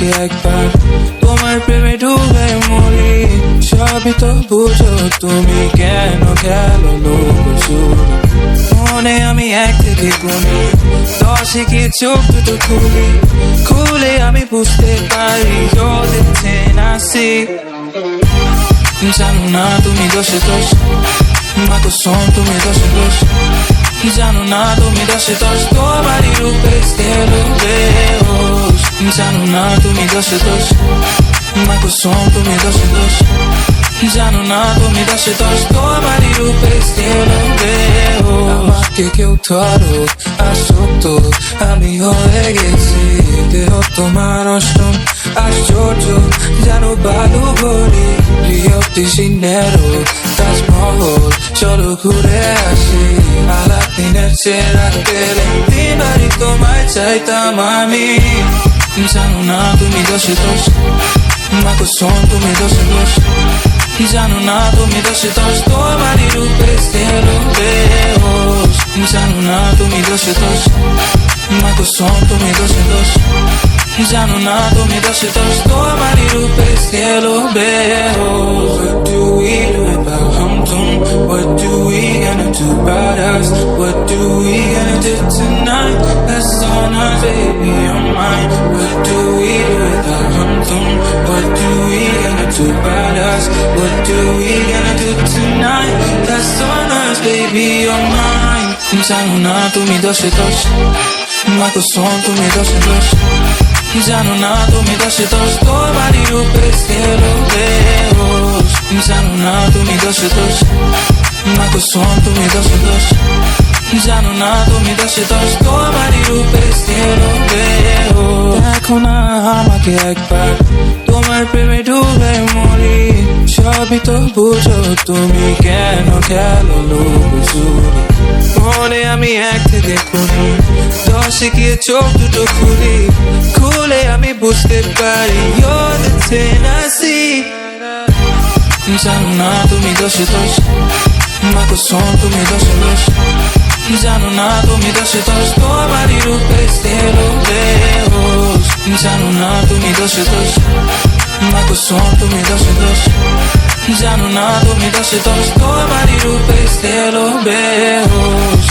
আমাকে একবার তোমার প্রেমে ডুবে মরি। সবই তো বুঝো তুমি, কেন খেলো লোকচুর মনে। আমি 1 থেকে গুনি 10 কি চোখ দুটো খুলে আমি বুঝতে পারি you're the 10 I see। জানো না তুমি দোষে দোষ, মা কসম তুমি দোষে দোষ। জানো না তুমি দোষে দোষ, তোমারই রূপে গেলো বেহোশ। জানো না তুমি দোষে দোষ, মা কসম তুমি দোষে দোষ। জানো না তুমি দোষে দোষ, তোমারই রূপে গেলো বেহোশ। আমাকে কেউ ধরো আসক্ত আমি হয়ে গেছি, দেহ তোমার অষ্টম আশ্চর্য জানো বালু ভরি। প্রিয় সিনেরো তাজমহল চলো ঘুরে আসি। আলাপ দিনের চেরা পেলে দিনবারই তোমায় চাইতাম আমি। জানো না তুমি দোষে দোষ, মা কসম তুমি দোষে দোষ। জানো না তুমি দোষে দোষ, তোমারই রূপে গেলো বেহোশ। জানো না তুমি দোষে দোষ, মা কসম তুমি দোষে দোষ। জানো না তুমি দোষে দোষ, তোমারই রূপে গেলো বেহোশ। What do we do about Hamtum? What do we gonna do about us? What do we gonna do tonight? That's on us, baby, on mine. What do we do about Hamtum? What do we gonna do about us? What do we gonna do tonight? That's on us, baby, on mine. জানো না তুমি দোষে দোষ, মা কসম তুমি দোষে দোষ। জানো না তুমি দোষে দোষ, তোমারই রূপে গেলো বেহোশ। জানো না তুমি দোষে দোষ, মা কসম তুমি দোষে দোষ। জানো না তুমি দোষে দোষ, তোমারই রূপে গেলো বেহোশ। দেখো না আমাকে একবার তোমার প্রেমে ডুবে মরি। সবই তো বুঝো তুমি, কেন খেলো লোকচুর মনে। আমি 1 থেকে গুনি 10 গিয়ে চোখ দুটো খুলে আমি বুঝতে পারি you're the 10 I see। জানো না তুমি দোষে দোষ, মা কসম তুমি দোষে দোষ। জানো না তুমি দোষে দোষ, তোমারই রূপে গেলো বেহোশ। জানো না তুমি দোষে দোষ, মা কসম তুমি দোষে দোষ। জানো না তুমি দোষে দোষ, তোমারই রূপে গেলো বেহোশ।